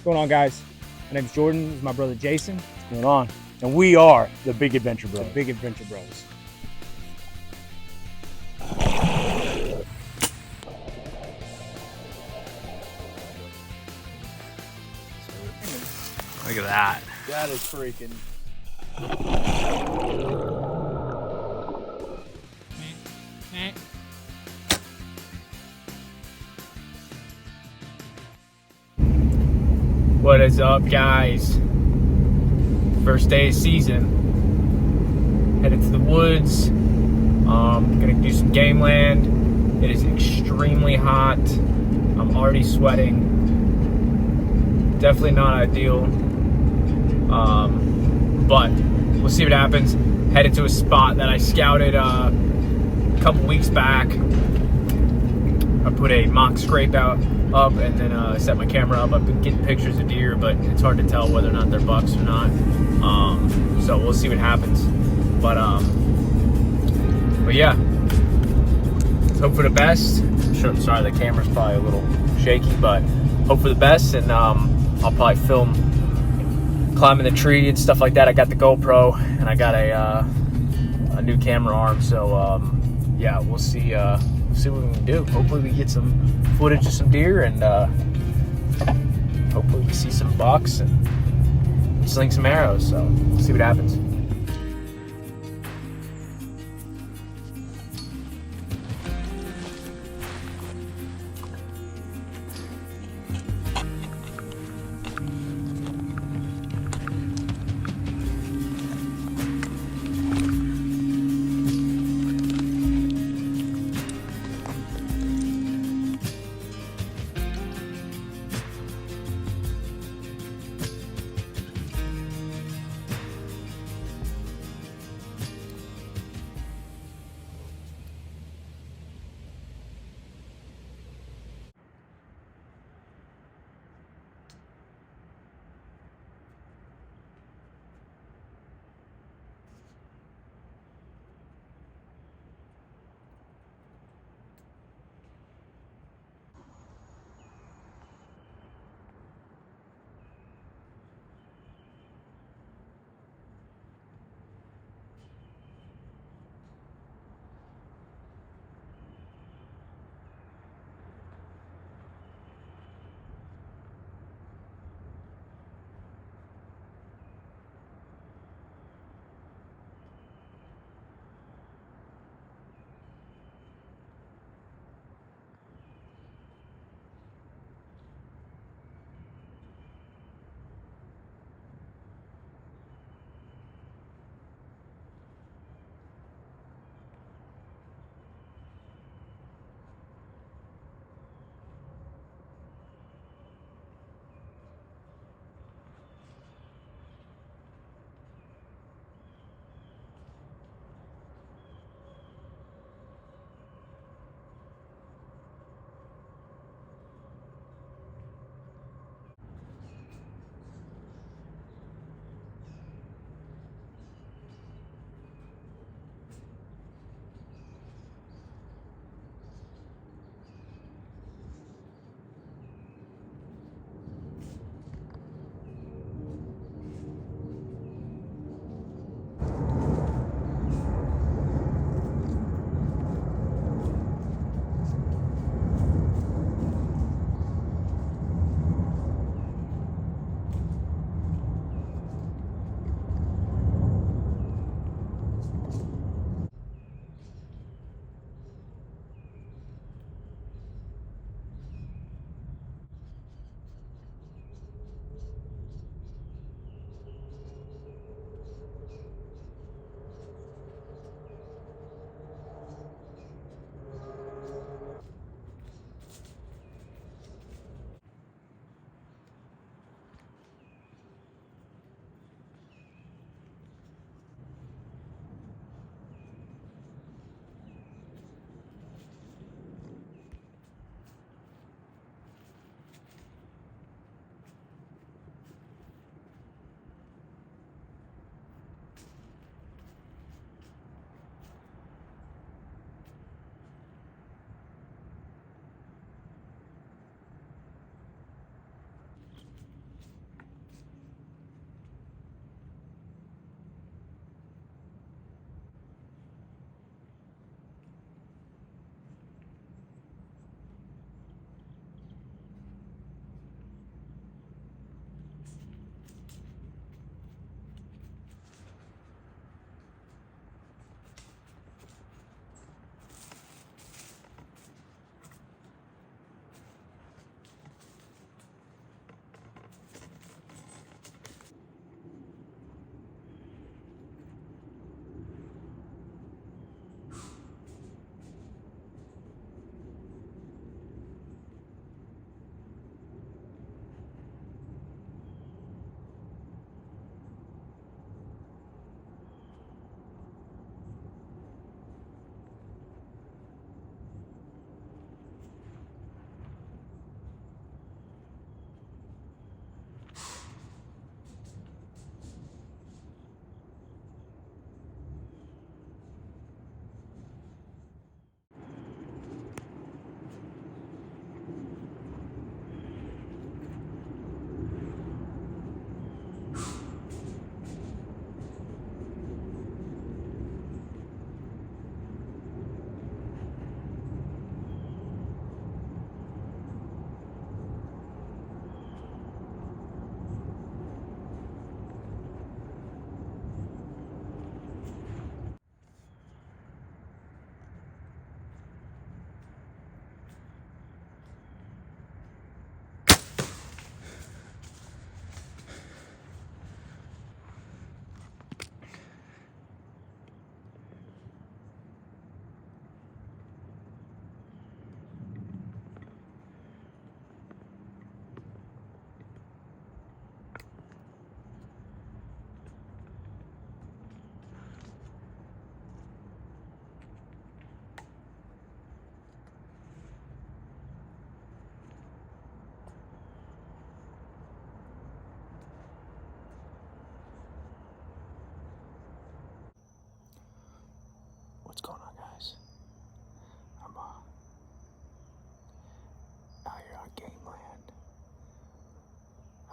going on, guys? My name's Jordan. This is my brother Jason. What's going on? And we are the Big Adventure Bros. The Big Adventure Bros. Look at that. That is freaking. What is up, guys? First day of season. Headed to the woods. Gonna do some Gameland. It is extremely hot. I'm already sweating. Definitely not ideal. But we'll see what happens. Headed to a spot that I scouted a couple weeks back. I put a mock scrape out up and then set my camera up. I've been getting pictures of deer, but it's hard to tell whether or not they're bucks or not. So we'll see what happens. But yeah, let's hope for the best. Sorry, the camera's probably a little shaky, but hope for the best. And I'll probably film climbing the tree and stuff like that. I got the GoPro and I got a new camera arm. So yeah, we'll see what we can do. Hopefully we get some footage of some deer, and hopefully we see some bucks and sling some arrows. So we'll see what happens.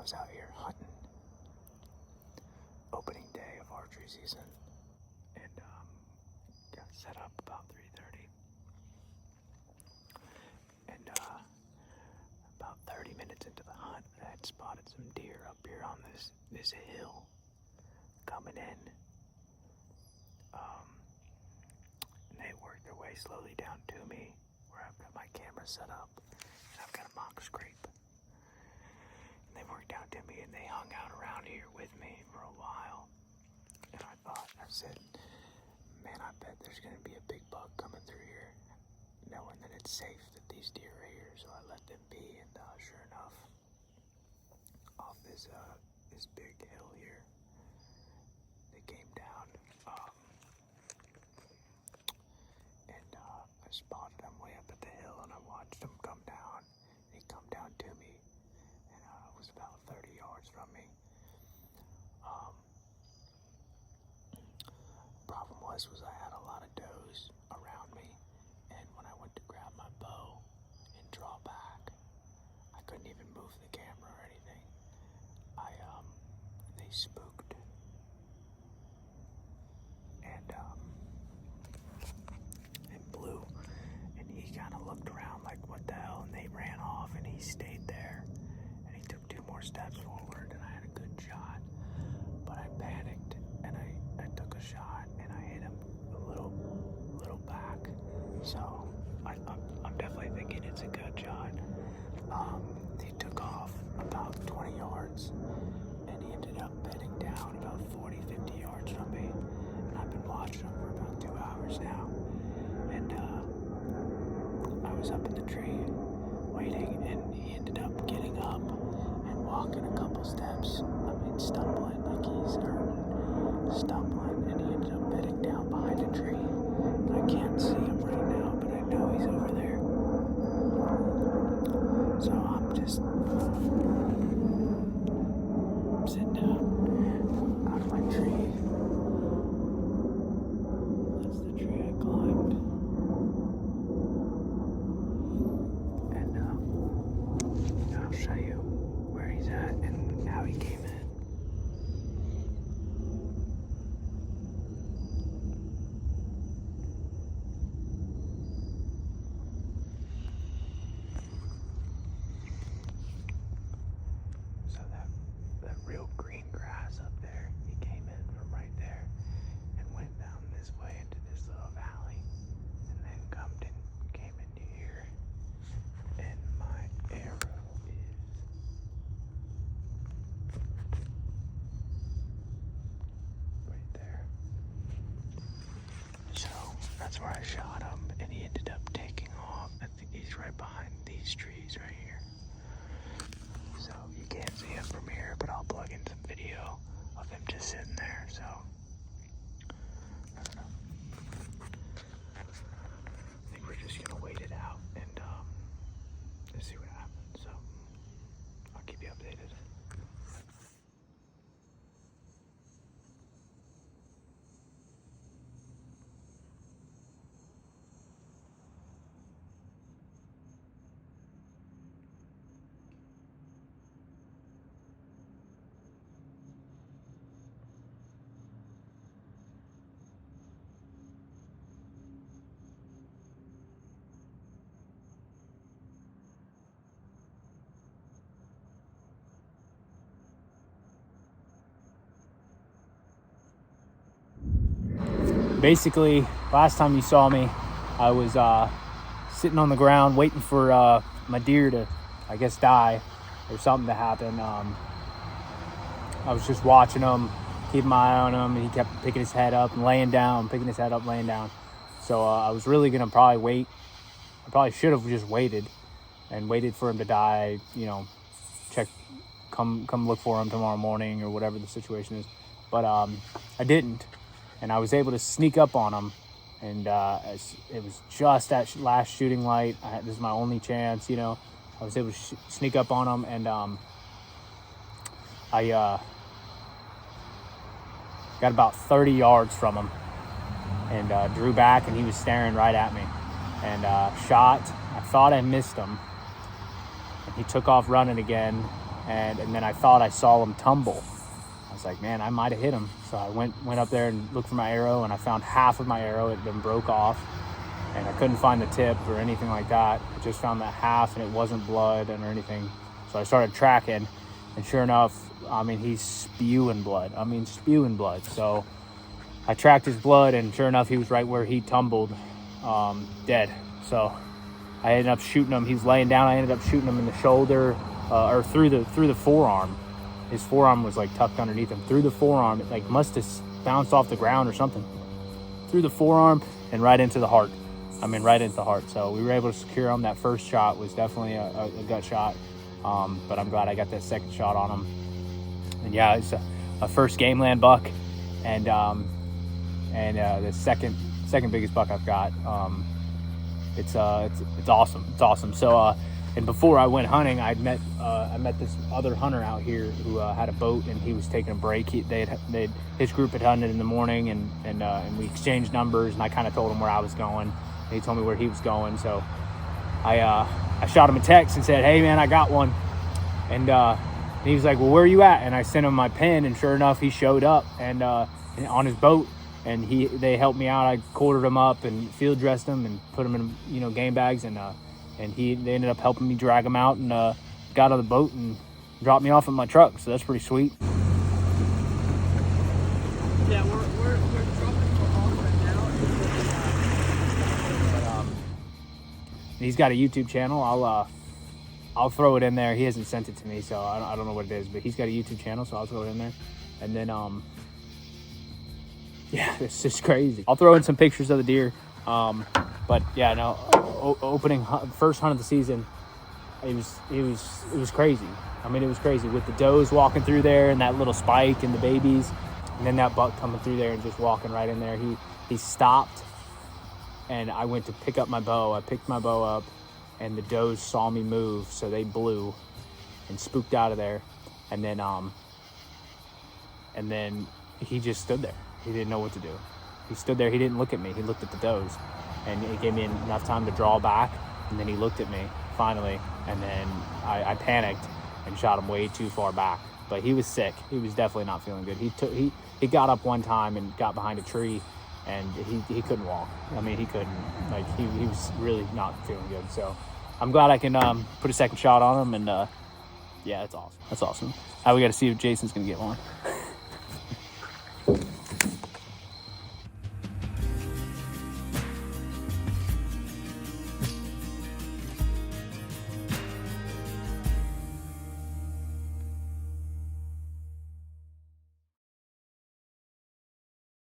I was out here hunting, opening day of archery season, and got set up about 3:30. And about 30 minutes into the hunt, I had spotted some deer up here on this hill coming in. And they worked their way slowly down to me, where I've got my camera set up, and I've got a mock scrape. And they worked down to me, and they hung out around here with me for a while. And I said, man, I bet there's gonna be a big buck coming through here, knowing that it's safe that these deer are here. So I let them be, and sure enough, off this big hill here, they came down, and I spotted him way up at the hill, and I watched him come down. And he come down to me, and it was about 30 yards from me. Problem was I had a lot of does around me, and when I went to grab my bow and draw back, I couldn't even move the camera or anything. They spooked, and blew, and he kind of looked around like, what the hell, and they ran off, and he stayed there, and he took 2 more steps forward, and I had a good shot, but I panicked, and I took a shot, and I hit him a little back, so I'm definitely thinking it's a good shot. He took off about 20 yards, and he ended up bedding down about 40-50 yards from me, and I've been watching him for about 2 hours now, and I was up in the tree waiting, and he ended up getting up and walking a couple steps, stumbling like he's hurt, stumbling, and he ended up bedding down behind a tree. I can't see him right now, but I know he's over there. So I'm just sitting down out of my tree. That's the tree I climbed. And I'll show you where he's at and how he came in. Real green grass up there. He came in from right there and went down this way into this little valley, and then came into here. And my arrow is right there. So that's where I shot him, and he ended up taking off. I think he's right behind these trees right here. So you can't see him from here, but I'll plug in some video of him just sitting there. So I don't know. I think we're just gonna wait it out and just see what happens. So I'll keep you updated. Basically, last time you saw me, I was sitting on the ground waiting for my deer to, I guess, die or something to happen. I was just watching him, keeping my eye on him, and he kept picking his head up and laying down, picking his head up, laying down. So I was really gonna probably wait. I probably should have just waited and waited for him to die, you know, come look for him tomorrow morning or whatever the situation is. But I didn't. And I was able to sneak up on him, and it was just that last shooting light. This is my only chance, you know. I was able to sneak up on him, and I got about 30 yards from him, and drew back, and he was staring right at me, and shot. I thought I missed him, and he took off running again, and then I thought I saw him tumble. I was like, man, I might have hit him. So I went up there and looked for my arrow, and I found half of my arrow. It had been broke off, and I couldn't find the tip or anything like that. I just found that half, and it wasn't blood or anything. So I started tracking, and sure enough, I mean, he's spewing blood. Spewing blood. So I tracked his blood, and sure enough, he was right where he tumbled, dead. So I ended up shooting him. He was laying down. I ended up shooting him in the shoulder, or through the forearm. His forearm was like tucked underneath him. Through the forearm, it like must have bounced off the ground or something. Through the forearm and right into the heart. Right into the heart. So we were able to secure him. That first shot was definitely a gut shot, but I'm glad I got that second shot on him. And yeah, it's a first Gameland buck, and the second biggest buck I've got. It's awesome. It's awesome. So and before I went hunting, I met this other hunter out here who had a boat, and he was taking a break. His group had hunted in the morning, and we exchanged numbers, and I kind of told him where I was going, and he told me where he was going. So I shot him a text and said, hey man, I got one. And he was like, well, where are you at? And I sent him my pin, and sure enough, he showed up and on his boat, and they helped me out. I quartered him up and field dressed him and put him in game bags, and they ended up helping me drag him out, and got on the boat and dropped me off at my truck. So that's pretty sweet. Yeah, we're dropping for off right now. He's got a YouTube channel. I'll throw it in there. He hasn't sent it to me, so I don't know what it is, but he's got a YouTube channel, so I'll throw it in there. And then yeah, it's just crazy. I'll throw in some pictures of the deer. But yeah, no, first hunt of the season, it was crazy. It was crazy with the does walking through there and that little spike and the babies, and then that buck coming through there and just walking right in there. He stopped, and I went to pick up my bow. I picked my bow up, and the does saw me move, so they blew and spooked out of there. And then he just stood there. He didn't know what to do. He stood there. He didn't look at me. He looked at the does, and it gave me enough time to draw back. And then he looked at me finally, and then I panicked and shot him way too far back. But he was sick. He was definitely not feeling good. He got up one time and got behind a tree, and he couldn't walk. He couldn't. He was really not feeling good. So I'm glad I can put a second shot on him, and yeah, it's awesome. That's awesome. Now we got to see if Jason's gonna get one.